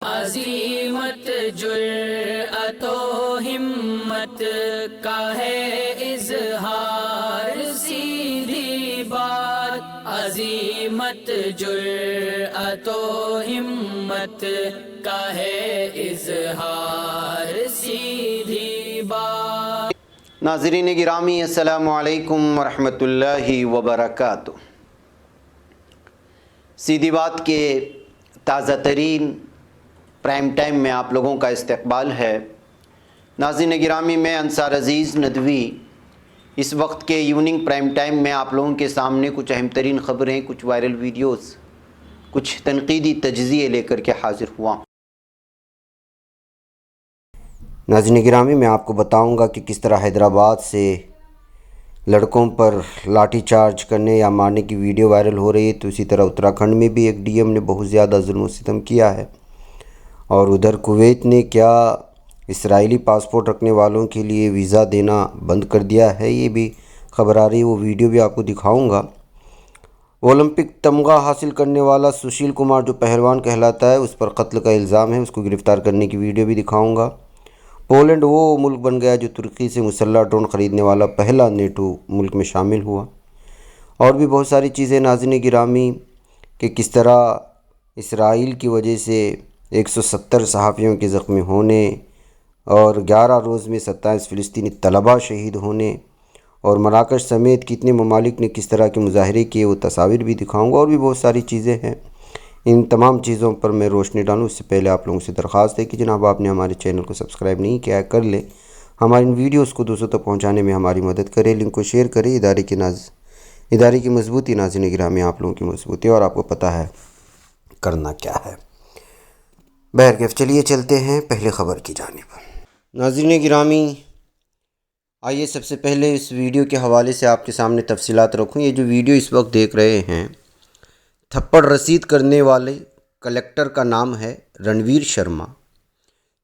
عزیمت جرأت و ہمت کا ہے اظہار، سیدھی بات عزیمت جرأت و ہمت کا ہے اظہار، سیدھی بات۔ ناظرین گرامی، السلام علیکم ورحمۃ اللہ وبرکاتہ۔ سیدھی بات کے تازہ ترین پرائم ٹائم میں آپ لوگوں کا استقبال ہے۔ ناظرین گرامی، میں انصار عزیز ندوی اس وقت کے ایوننگ پرائم ٹائم میں آپ لوگوں کے سامنے کچھ اہم ترین خبریں، کچھ وائرل ویڈیوز، کچھ تنقیدی تجزیے لے کر کے حاضر ہوا۔ ناظرین گرامی، میں آپ کو بتاؤں گا کہ کس طرح حیدرآباد سے لڑکوں پر لاٹھی چارج کرنے یا مارنے کی ویڈیو وائرل ہو رہی ہے، تو اسی طرح اتراکھنڈ میں بھی ایک ڈی ایم نے بہت زیادہ ظلم و ستم کیا ہے، اور ادھر کویت نے کیا اسرائیلی پاسپورٹ رکھنے والوں کے لیے ویزا دینا بند کر دیا ہے، یہ بھی خبر آ رہی ہے۔ وہ ویڈیو بھی آپ کو دکھاؤں گا۔ اولمپک تمغہ حاصل کرنے والا سشیل کمار جو پہلوان کہلاتا ہے، اس پر قتل کا الزام ہے، اس کو گرفتار کرنے کی ویڈیو بھی دکھاؤں گا۔ پولینڈ وہ ملک بن گیا جو ترکی سے مسلح ڈرون خریدنے والا پہلا نیٹو ملک میں شامل ہوا، اور بھی بہت ساری چیزیں ناظرین گرامی، کہ کس طرح اسرائیل کی وجہ سے 170 صحافیوں کے زخمی ہونے اور 11 روز میں 27 فلسطینی طلباء شہید ہونے، اور مراکش سمیت کتنے ممالک نے کس طرح کے مظاہرے کیے، وہ تصاویر بھی دکھاؤں گا، اور بھی بہت ساری چیزیں ہیں۔ ان تمام چیزوں پر میں روشنی ڈالوں اس سے پہلے آپ لوگوں سے درخواست ہے کہ جناب آپ نے ہمارے چینل کو سبسکرائب نہیں کیا ہے، کر لیں۔ ہماری ان ویڈیوز کو دوسروں تک پہنچانے میں ہماری مدد کریں، لنک کو شیئر کریں۔ ادارے کی مضبوطی ناظرین گرامی آپ لوگوں کی مضبوطی، اور آپ کو پتہ ہے کرنا کیا ہے۔ بہرکیف چلیے چلتے ہیں پہلے خبر کی جانب۔ ناظرین گرامی، آئیے سب سے پہلے اس ویڈیو کے حوالے سے آپ کے سامنے تفصیلات رکھوں۔ یہ جو ویڈیو اس وقت دیکھ رہے ہیں، تھپڑ رسید کرنے والے کلیکٹر کا نام ہے رنویر شرما۔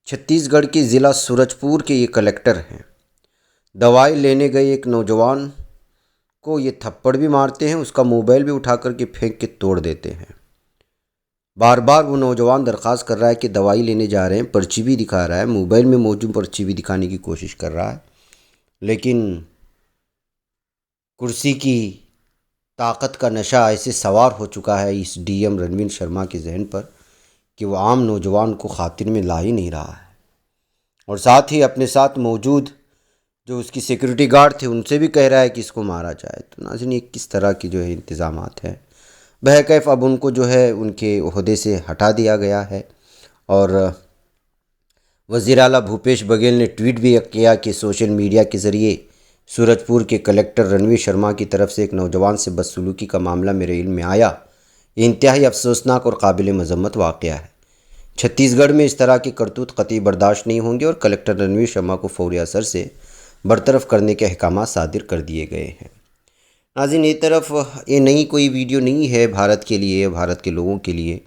چھتیس گڑھ کے ضلع سورج پور کے یہ کلیکٹر ہیں۔ دوائی لینے گئے ایک نوجوان کو یہ تھپڑ بھی مارتے ہیں، اس کا موبائل بھی اٹھا کر کے پھینک کے توڑ دیتے ہیں۔ بار بار وہ نوجوان درخواست کر رہا ہے کہ دوائی لینے جا رہے ہیں، پرچی بھی دکھا رہا ہے، موبائل میں موجود پرچی بھی دکھانے کی کوشش کر رہا ہے، لیکن کرسی کی طاقت کا نشہ ایسے سوار ہو چکا ہے اس ڈی ایم رنویر شرما کے ذہن پر کہ وہ عام نوجوان کو خاطر میں لا ہی نہیں رہا ہے، اور ساتھ ہی اپنے ساتھ موجود جو اس کی سیکورٹی گارڈ تھے ان سے بھی کہہ رہا ہے کہ اس کو مارا جائے۔ تو ناظرین، یہ کس طرح کی جو ہے انتظامات ہیں۔ بہرکیف اب ان کو جو ہے ان کے عہدے سے ہٹا دیا گیا ہے، اور وزیر اعلیٰ بھوپیش بگیل نے ٹویٹ بھی کیا کہ سوشل میڈیا کے ذریعے سورج پور کے کلیکٹر رنویر شرما کی طرف سے ایک نوجوان سے بدسلوکی کا معاملہ میرے علم میں آیا، یہ انتہائی افسوسناک اور قابل مذمت واقعہ ہے۔ چھتیس گڑھ میں اس طرح کے کرتوت قطعی برداشت نہیں ہوں گے، اور کلیکٹر رنویر شرما کو فوری اثر سے برطرف کرنے کے احکامات صادر کر دیے گئے ہیں۔ ناظرین، ایک طرف یہ نئی کوئی ویڈیو نہیں ہے بھارت کے لیے، بھارت کے لوگوں کے لیے۔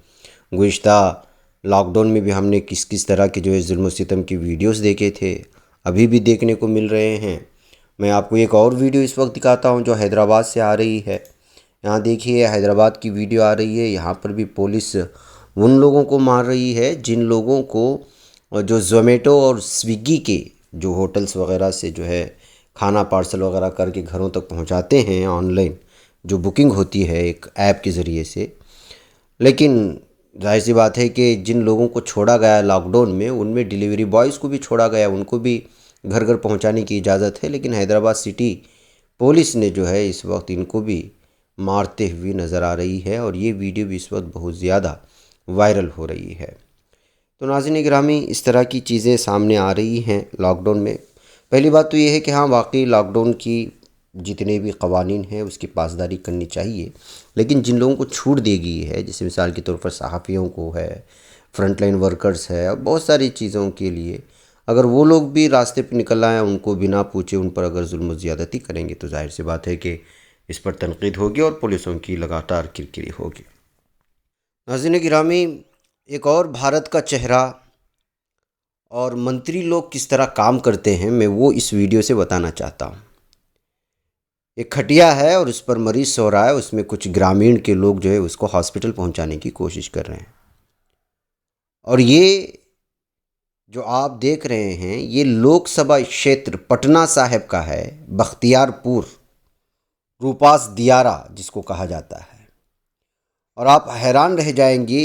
گزشتہ لاک ڈاؤن میں بھی ہم نے کس طرح کے جو ہے ظلم و ستم کی ویڈیوز دیکھے تھے، ابھی بھی دیکھنے کو مل رہے ہیں۔ میں آپ کو ایک اور ویڈیو اس وقت دکھاتا ہوں جو حیدرآباد سے آ رہی ہے۔ یہاں دیکھیے، حیدرآباد کی ویڈیو آ رہی ہے۔ یہاں پر بھی پولیس ان لوگوں کو مار رہی ہے جن لوگوں کو جو زومیٹو اور سویگی کے جو ہوٹلز وغیرہ سے جو ہے کھانا پارسل وغیرہ کر کے گھروں تک پہنچاتے ہیں، آن لائن جو بکنگ ہوتی ہے ایک ایپ کے ذریعے سے۔ لیکن ظاہر سی بات ہے کہ جن لوگوں کو چھوڑا گیا لاک ڈاؤن میں، ان میں ڈیلیوری بوائز کو بھی چھوڑا گیا، ان کو بھی گھر گھر پہنچانے کی اجازت ہے، لیکن حیدرآباد سٹی پولیس نے جو ہے اس وقت ان کو بھی مارتے ہوئے نظر آ رہی ہے، اور یہ ویڈیو بھی اس وقت بہت زیادہ وائرل ہو رہی ہے۔ تو ناظرین گرامی، اس طرح کی چیزیں سامنے آ رہی ہیں لاک ڈاؤن میں۔ پہلی بات تو یہ ہے کہ ہاں، واقعی لاک ڈاؤن کی جتنے بھی قوانین ہیں اس کی پاسداری کرنی چاہیے، لیکن جن لوگوں کو چھوٹ دی گئی ہے، جیسے مثال کے طور پر صحافیوں کو ہے، فرنٹ لائن ورکرز ہے، اور بہت ساری چیزوں کے لیے اگر وہ لوگ بھی راستے پہ نکل آئیں، ان کو بنا پوچھے ان پر اگر ظلم و زیادتی کریں گے، تو ظاہر سی بات ہے کہ اس پر تنقید ہوگی اور پولیسوں کی لگاتار کرکری ہوگی۔ ناظرین گرامی، ایک اور بھارت کا چہرہ اور منتری لوگ کس طرح کام کرتے ہیں، میں وہ اس ویڈیو سے بتانا چاہتا ہوں۔ ایک کھٹیا ہے اور اس پر مریض سو رہا ہے، اس میں کچھ گرامین کے لوگ جو ہے اس کو ہاسپٹل پہنچانے کی کوشش کر رہے ہیں، اور یہ جو آپ دیکھ رہے ہیں یہ لوک سبھا چھیتر پٹنہ صاحب کا ہے، بختیار پور، روپاس دیارہ جس کو کہا جاتا ہے۔ اور آپ حیران رہ جائیں گے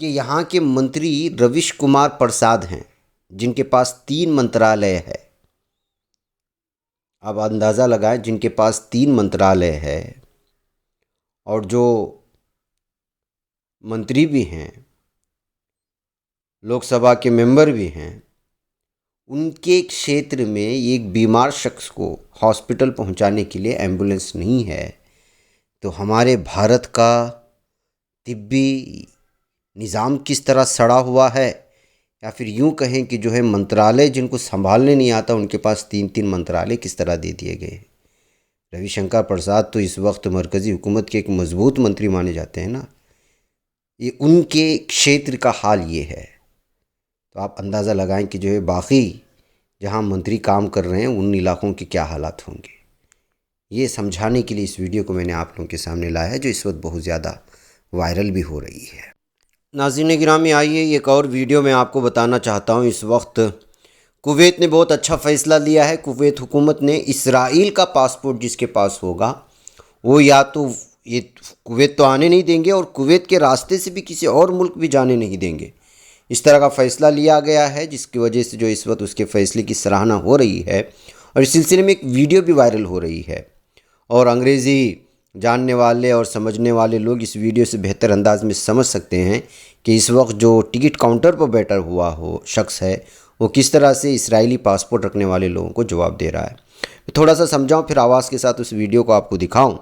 کہ یہاں کے منتری رویش کمار پرساد ہیں، جن کے پاس 3 منترالے ہے۔ آپ اندازہ لگائیں، جن کے پاس 3 منترالے ہے اور جو منتری بھی ہیں، لوک سبھا کے ممبر بھی ہیں، ان کے چھیتر میں ایک بیمار شخص کو ہاسپٹل پہنچانے کے لیے ایمبولینس نہیں ہے، تو ہمارے بھارت کا طبی نظام کس طرح سڑا ہوا ہے، یا پھر یوں کہیں کہ جو ہے منترالے جن کو سنبھالنے نہیں آتا ان کے پاس 3 منترالے کس طرح دے دیے گئے۔ روی شنکر پرساد تو اس وقت مرکزی حکومت کے ایک مضبوط منتری مانے جاتے ہیں نا، یہ ان کے چھیتر کا حال یہ ہے۔ تو آپ اندازہ لگائیں کہ جو ہے باقی جہاں منتری کام کر رہے ہیں ان علاقوں کے کیا حالات ہوں گے۔ یہ سمجھانے کے لیے اس ویڈیو کو میں نے آپ لوگوں کے سامنے لایا ہے، جو اس وقت بہت زیادہ وائرل بھی ہو رہی ہے۔ ناظرین گرامی، آئیے ایک اور ویڈیو میں آپ کو بتانا چاہتا ہوں۔ اس وقت کویت نے بہت اچھا فیصلہ لیا ہے۔ کویت حکومت نے اسرائیل کا پاسپورٹ جس کے پاس ہوگا وہ یا تو یہ کویت تو آنے نہیں دیں گے، اور کویت کے راستے سے بھی کسی اور ملک بھی جانے نہیں دیں گے۔ اس طرح کا فیصلہ لیا گیا ہے، جس کی وجہ سے جو اس وقت اس کے فیصلے کی سراہنا ہو رہی ہے، اور اس سلسلے میں ایک ویڈیو بھی وائرل ہو رہی ہے، اور انگریزی جاننے والے اور سمجھنے والے لوگ اس ویڈیو سے بہتر انداز میں سمجھ سکتے ہیں کہ اس وقت جو ٹکٹ کاؤنٹر پر بیٹھا ہوا شخص ہے وہ کس طرح سے اسرائیلی پاسپورٹ رکھنے والے لوگوں کو جواب دے رہا ہے۔ میں تھوڑا سا سمجھاؤں پھر آواز کے ساتھ اس ویڈیو کو آپ کو دکھاؤں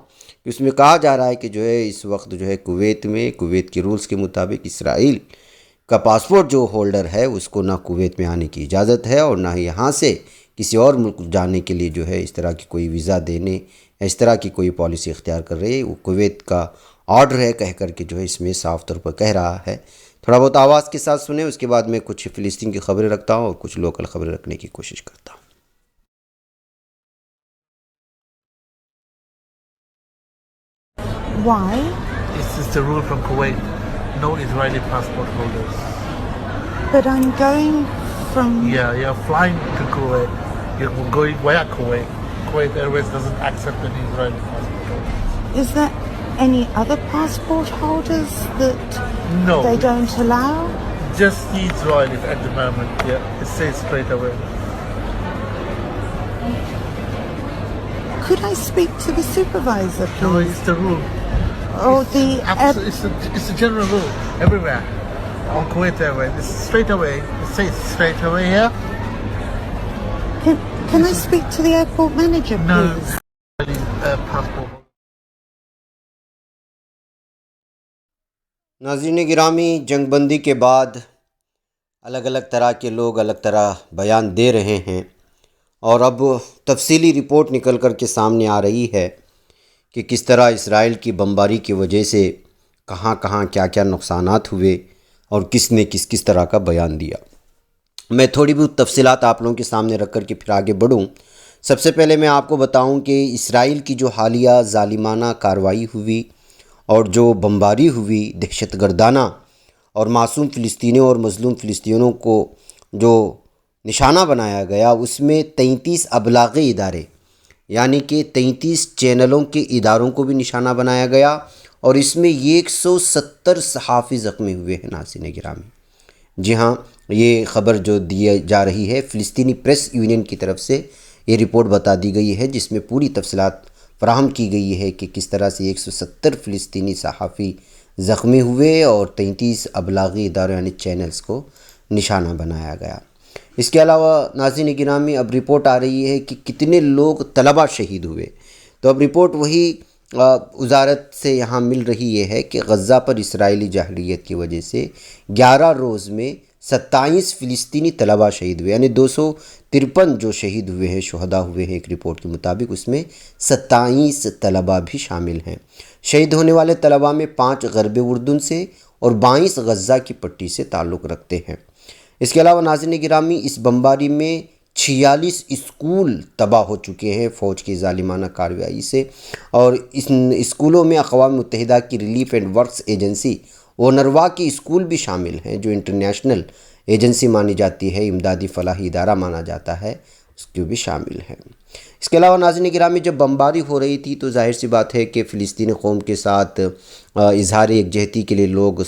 کہ اس میں کہا جا رہا ہے کہ جو ہے اس وقت جو ہے کویت میں کویت کے رولز کے مطابق اسرائیل کا پاسپورٹ جو ہولڈر ہے اس کو نہ کویت میں آنے کی اجازت ہے، اور نہ ہی یہاں سے کسی اور ملک جانے کے لیے جو ہے اس طرح کی کوئی ویزا دینے یا اس طرح کی کوئی پالیسی اختیار کر رہی ہے۔ وہ کویت کا آرڈر ہے کہہ کر کے جو ہے اس میں صاف طور پر کہہ رہا ہے۔ تھوڑا بہت آواز کے ساتھ سنیں، اس کے بعد میں کچھ فلسطین کی خبریں رکھتا ہوں اور کچھ لوکل خبریں رکھنے کی کوشش کرتا ہوں۔ Why? This is the rule from Kuwait. No Israeli passport holders. But I'm going from... Yeah, you're flying to Kuwait. You're going via Kuwait. Kuwait Airways doesn't accept any Israeli passport holders. Is there any other passport holders that No. they don't allow? Just the Israelis at the moment. Yeah, it says straight away. Could I speak to the supervisor, No, please? it's the rule. Or the... It's a general rule everywhere on Kuwait Airways. It's straight away. It says straight away here. Can I speak to the airport manager, No please? passport. ناظرین گرامی، جنگ بندی کے بعد الگ الگ طرح کے لوگ الگ طرح بیان دے رہے ہیں، اور اب تفصیلی رپورٹ نکل کر کے سامنے آ رہی ہے کہ کس طرح اسرائیل کی بمباری کی وجہ سے کہاں کہاں کیا کیا نقصانات ہوئے اور کس نے کس طرح کا بیان دیا۔ میں تھوڑی بہت تفصیلات آپ لوگوں کے سامنے رکھ کر کے پھر آگے بڑھوں۔ سب سے پہلے میں آپ کو بتاؤں کہ اسرائیل کی جو حالیہ ظالمانہ کارروائی ہوئی اور جو بمباری ہوئی دہشت گردانہ، اور معصوم فلسطینیوں اور مظلوم فلسطینیوں کو جو نشانہ بنایا گیا، اس میں 33 ابلاغی ادارے یعنی کہ 33 چینلوں کے اداروں کو بھی نشانہ بنایا گیا، اور اس میں 170 صحافی زخمی ہوئے ہیں۔ ناظرین گرامی، جی ہاں، یہ خبر جو دی جا رہی ہے فلسطینی پریس یونین کی طرف سے، یہ رپورٹ بتا دی گئی ہے جس میں پوری تفصیلات فراہم کی گئی ہے کہ کس طرح سے 170 فلسطینی صحافی زخمی ہوئے اور 33 ابلاغی اداروں یعنی چینلز کو نشانہ بنایا گیا۔ اس کے علاوہ ناظرین گرامی، اب رپورٹ آ رہی ہے کہ کتنے لوگ طلبہ شہید ہوئے، تو اب رپورٹ وہی وزارت سے یہاں مل رہی یہ ہے کہ غزہ پر اسرائیلی جارحیت کی وجہ سے 11 روز میں 27 فلسطینی طلبہ شہید ہوئے، یعنی 253 جو شہید ہوئے ہیں، شہداء ہوئے ہیں ایک رپورٹ کے مطابق، اس میں 27 طلبہ بھی شامل ہیں۔ شہید ہونے والے طلبہ میں 5 غرب اردن سے اور 22 غزہ کی پٹی سے تعلق رکھتے ہیں۔ اس کے علاوہ ناظرین گرامی، اس بمباری میں 46 اسکول تباہ ہو چکے ہیں فوج کی ظالمانہ کارروائی سے، اور اس اسکولوں میں اقوام متحدہ کی ریلیف اینڈ ورکس ایجنسی اونروا کی اسکول بھی شامل ہیں جو انٹرنیشنل ایجنسی مانی جاتی ہے، امدادی فلاحی ادارہ مانا جاتا ہے، اس کی بھی شامل ہیں۔ اس کے علاوہ ناظرین گرامی جب بمباری ہو رہی تھی تو ظاہر سی بات ہے کہ فلسطینی قوم کے ساتھ اظہار یکجہتی کے لیے لوگ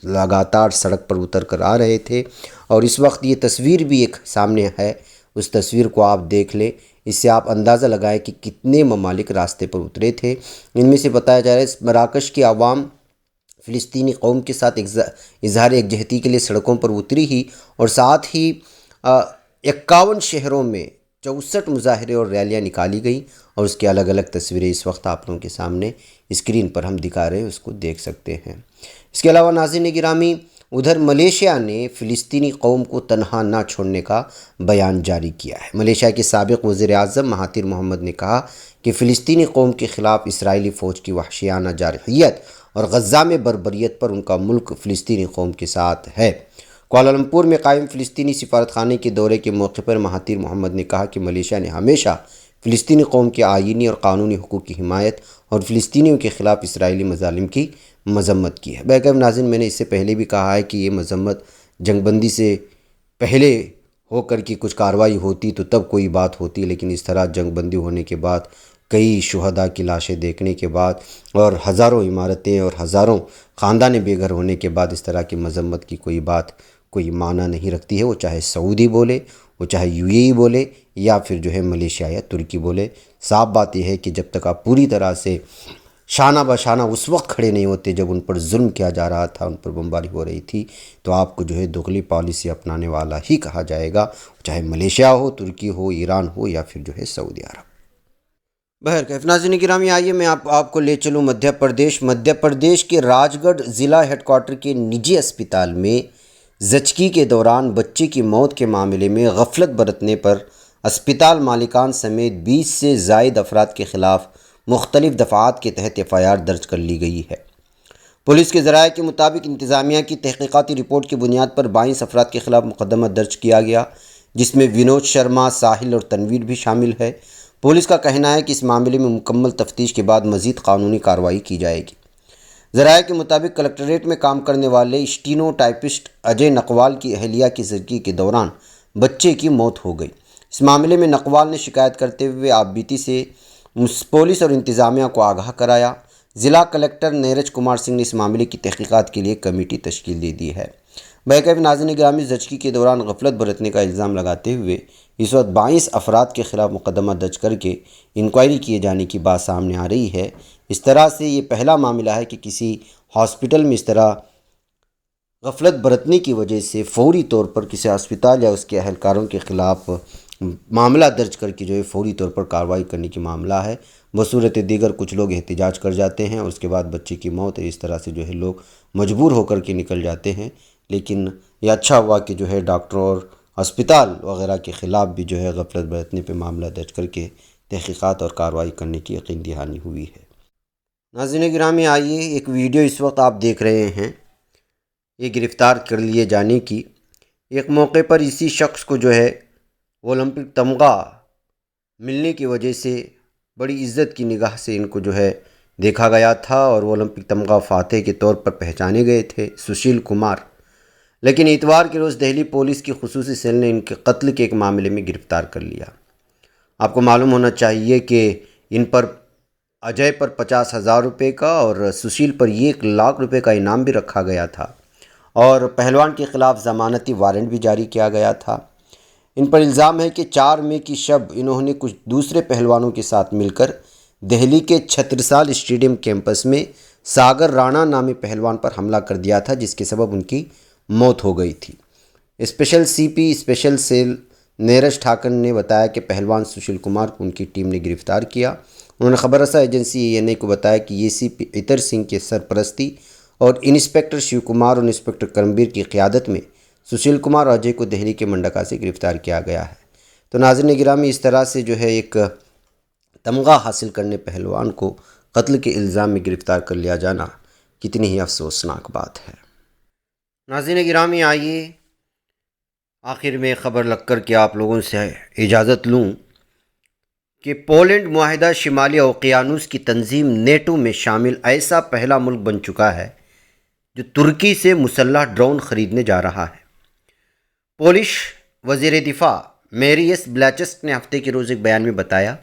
لگاتار سڑک پر اتر کر آ رہے تھے، اور اس وقت یہ تصویر بھی ایک سامنے ہے، اس تصویر کو آپ دیکھ لیں، اس سے آپ اندازہ لگائیں کہ کتنے ممالک راستے پر اترے تھے۔ ان میں سے بتایا جا رہا ہے مراکش کی عوام فلسطینی قوم کے ساتھ اظہار یکجہتی کے لیے سڑکوں پر اتری ہی، اور ساتھ ہی 51 شہروں میں 64 مظاہرے اور ریلیاں نکالی گئیں، اور اس کی الگ الگ تصویریں اس وقت آپ لوگوں کے سامنے اسکرین پر ہم دکھا رہے ہیں، اس کو دیکھ سکتے ہیں۔ اس کے علاوہ ناظرین گرامی ادھر ملیشیا نے فلسطینی قوم کو تنہا نہ چھوڑنے کا بیان جاری کیا ہے۔ ملیشیا کے سابق وزیر اعظم مہاتیر محمد نے کہا کہ فلسطینی قوم کے خلاف اسرائیلی فوج کی وحشیانہ جارحیت اور غزہ میں بربریت پر ان کا ملک فلسطینی قوم کے ساتھ ہے۔ کوالالمپور میں قائم فلسطینی سفارتخانے کے دورے کے موقع پر مہاتیر محمد نے کہا کہ ملیشیا نے ہمیشہ فلسطینی قوم کے آئینی اور قانونی حقوق کی حمایت اور فلسطینیوں کے خلاف اسرائیلی مظالم کی مذمت کی ہے۔ بیگم ناظرین میں نے اس سے پہلے بھی کہا ہے کہ یہ مذمت جنگ بندی سے پہلے ہو کر کی کچھ کارروائی ہوتی تو تب کوئی بات ہوتی، لیکن اس طرح جنگ بندی ہونے کے بعد کئی شہداء کی لاشیں دیکھنے کے بعد اور ہزاروں عمارتیں اور ہزاروں خاندان بے گھر ہونے کے بعد اس طرح کی مذمت کی کوئی بات کوئی معنی نہیں رکھتی ہے، وہ چاہے سعودی بولے، وہ چاہے UAE بولے، یا پھر جو ہے ملیشیا یا ترکی بولے۔ صاف بات یہ ہے کہ جب تک آپ پوری طرح سے شانہ بشانہ اس وقت کھڑے نہیں ہوتے جب ان پر ظلم کیا جا رہا تھا، ان پر بمباری ہو رہی تھی، تو آپ کو جو ہے دغلی پالیسی اپنانے والا ہی کہا جائے گا، چاہے ملیشیا ہو، ترکی ہو، ایران ہو، یا پھر جو ہے سعودی عرب۔ بہرکیف ناظرین گرامی آئیے میں آپ کو لے چلوں مدھیہ پردیش کے راج گڑھ ضلع ہیڈ کوارٹر کے نجی اسپتال میں زچگی کے دوران بچے کی موت کے معاملے میں غفلت برتنے پر اسپتال مالکان سمیت 20 سے زائد افراد کے خلاف مختلف دفعات کے تحت FIR درج کر لی گئی ہے۔ پولیس کے ذرائع کے مطابق انتظامیہ کی تحقیقاتی رپورٹ کی بنیاد پر 22 افراد کے خلاف مقدمہ درج کیا گیا، جس میں ونود شرما، ساحل اور تنویر بھی شامل ہے۔ پولیس کا کہنا ہے کہ اس معاملے میں مکمل تفتیش کے بعد مزید قانونی کارروائی کی جائے گی۔ ذرائع کے مطابق کلکٹریٹ میں کام کرنے والے اسٹینو ٹائپسٹ اجے نقوال کی اہلیہ کی زچگی کے دوران بچے کی موت ہو گئی۔ اس معاملے میں نقوال نے شکایت کرتے ہوئے آپ بیتی سے پولیس اور انتظامیہ کو آگاہ کرایا۔ ضلع کلکٹر نیرج کمار سنگھ نے اس معاملے کی تحقیقات کے لیے کمیٹی تشکیل دے دی ہے۔ بہرکیف ناظرین گرامی زچگی کے دوران غفلت برتنے کا الزام لگاتے ہوئے اس وقت 22 افراد کے خلاف مقدمہ درج کر کے انکوائری کیے جانے کی بات سامنے آ رہی ہے۔ اس طرح سے یہ پہلا معاملہ ہے کہ کسی ہاسپٹل میں اس طرح غفلت برتنے کی وجہ سے فوری طور پر کسی ہسپتال یا اس کے اہلکاروں کے خلاف معاملہ درج کر کے جو ہے فوری طور پر کارروائی کرنے کی معاملہ ہے۔ بصورت دیگر کچھ لوگ احتجاج کر جاتے ہیں اور اس کے بعد بچے کی موت ہے، اس طرح سے جو ہے لوگ مجبور ہو کر کے نکل جاتے ہیں، لیکن یہ اچھا ہوا کہ جو ہے ڈاکٹروں اور ہسپتال وغیرہ کے خلاف بھی جو ہے غفلت برتنے پہ معاملہ درج کر کے تحقیقات اور کارروائی کرنے کی یقین دہانی ہوئی ہے۔ ناظرین گرامی آئیے ایک ویڈیو اس وقت آپ دیکھ رہے ہیں، یہ گرفتار کر لیے جانے کی ایک موقع پر اسی شخص کو جو ہے اولمپک تمغہ ملنے کی وجہ سے بڑی عزت کی نگاہ سے ان کو جو ہے دیکھا گیا تھا اور اولمپک تمغہ فاتح کے طور پر پہچانے گئے تھے سشیل کمار، لیکن اتوار کے روز دہلی پولیس کی خصوصی سیل نے ان کے قتل کے ایک معاملے میں گرفتار کر لیا۔ آپ کو معلوم ہونا چاہیے کہ ان پر اجے پر 50,000 روپے کا اور سشیل پر 1 لاکھ روپے کا انعام بھی رکھا گیا تھا، اور پہلوان کے خلاف ضمانتی وارنٹ بھی جاری کیا گیا تھا۔ ان پر الزام ہے کہ 4 مئی کی شب انہوں نے کچھ دوسرے پہلوانوں کے ساتھ مل کر دہلی کے چھترسال اسٹیڈیم کیمپس میں ساگر رانا نامی پہلوان پر حملہ کر دیا تھا، جس کے سبب ان کی موت ہو گئی تھی۔ Special CP special cell Neeraj Thakur نے بتایا کہ پہلوان سشیل کمار کو ان کی ٹیم نے گرفتار کیا۔ انہوں نے خبر رساں ایجنسی ANI کو بتایا کہ یہ CP عطر سنگھ کے سرپرستی اور انسپکٹر شیو کمار اور انسپکٹر کرمبیر کی قیادت میں سشیل کمار اور اجے کو دہلی کے منڈکا سے گرفتار کیا گیا ہے۔ تو ناظرین گرامی اس طرح سے جو ہے ایک تمغہ حاصل کرنے پہلوان کو قتل کے الزام میں گرفتار کر لیا جانا کتنی ہی افسوسناک بات ہے۔ ناظرین گرامی آئیے آخر میں خبر لگ کر کے آپ لوگوں سے اجازت لوں کہ پولینڈ معاہدہ شمالی اوقیانوس کی تنظیم نیٹو میں شامل ایسا پہلا ملک بن چکا ہے جو ترکی سے مسلح ڈرون خریدنے جا رہا ہے۔ پولش وزیر دفاع میریس بلیچسک نے ہفتے کے روز ایک بیان میں بتایا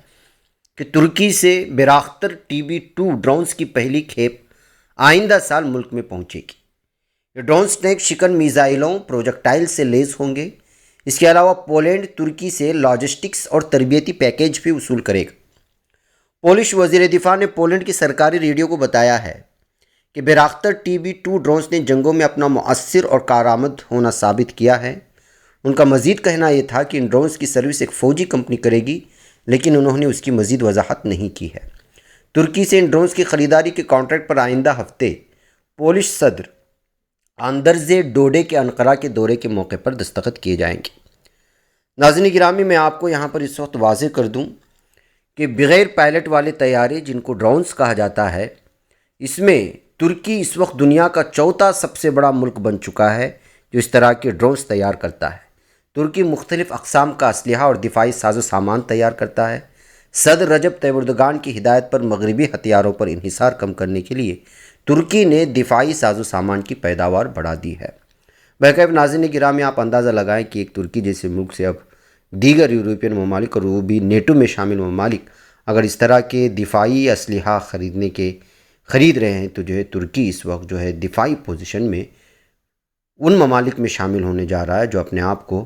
کہ ترکی سے بیراختر TB2 ڈرونز کی پہلی کھیپ آئندہ سال ملک میں پہنچے گی۔ یہ ڈرون سنیک شکن میزائلوں پروجیکٹائل سے لیس ہوں گے۔ اس کے علاوہ پولینڈ ترکی سے لاجسٹکس اور تربیتی پیکیج بھی وصول کرے گا۔ پولش وزیر دفاع نے پولینڈ کی سرکاری ریڈیو کو بتایا ہے کہ بیراختر TB2 ڈرونز نے جنگوں میں اپنا مؤثر اور کارآمد ہونا ثابت کیا ہے۔ ان کا مزید کہنا یہ تھا کہ ان ڈرونز کی سروس ایک فوجی کمپنی کرے گی، لیکن انہوں نے اس کی مزید وضاحت نہیں کی ہے۔ ترکی سے ان ڈرونز کی خریداری کے کانٹریکٹ پر آئندہ ہفتے پولش صدر آندرزے ڈوڈے کے انقرہ کے دورے کے موقع پر دستخط کیے جائیں گے۔ ناظرین گرامی، میں آپ کو یہاں پر اس وقت واضح کر دوں کہ بغیر پائلٹ والے طیارے جن کو ڈرونز کہا جاتا ہے، اس میں ترکی اس وقت دنیا کا چوتھا سب سے بڑا ملک بن چکا ہے جو اس طرح کے ڈرونز تیار کرتا ہے۔ ترکی مختلف اقسام کا اسلحہ اور دفاعی ساز و سامان تیار کرتا ہے۔ صدر رجب طیب اردگان کی ہدایت پر مغربی ہتھیاروں پر انحصار کم کرنے کے لیے ترکی نے دفاعی ساز و سامان کی پیداوار بڑھا دی ہے۔ بہرکیف ناظرین گرامی، آپ اندازہ لگائیں کہ ایک ترکی جیسے ملک سے اب دیگر یورپین ممالک اور وہ بھی نیٹو میں شامل ممالک اگر اس طرح کے دفاعی اسلحہ خرید رہے ہیں تو جو ہے ترکی اس وقت جو ہے دفاعی پوزیشن میں ان ممالک میں شامل ہونے جا رہا ہے جو اپنے آپ کو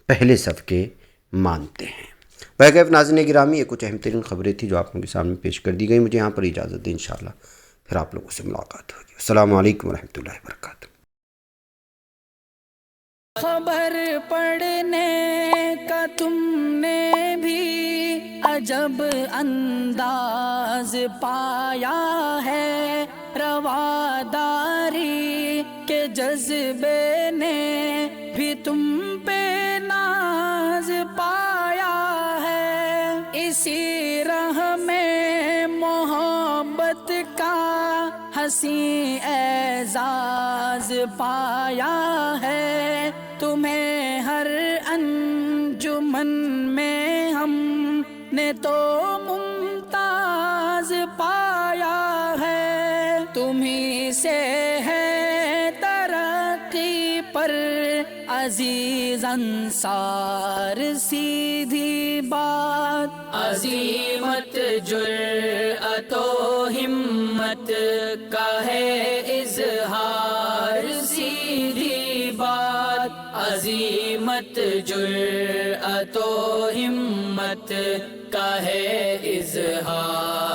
پہلے صف کے مانتے ہیں۔ بہرکیف ناظرین گرامی، یہ کچھ اہم ترین خبریں تھیں جو آپ لوگوں کے سامنے پیش کر دی گئی۔ مجھے یہاں پر اجازت دیں، انشاءاللہ پھر آپ لوگوں سے ملاقات ہوگی۔ السلام علیکم ورحمۃ اللہ وبرکاتہ۔ خبر پڑھنے کا تم نے بھی عجب انداز پایا ہے، رواداری کے جذبے نے بھی تم پہ ناز پایا ہے، اسی راہ میں محبت کا حسین اعزاز پایا ہے، تمہیں ہر انجمن میں ہم نے تو ممتاز پایا ہے، تمہیں سے ہے ترقی پر عزیز انصار، سیدھی بات عظیمت جرأت و ہمت کا ہے اظہار، سیدھی بات عظیمت جرأت و ہمت کا ہے اظہار۔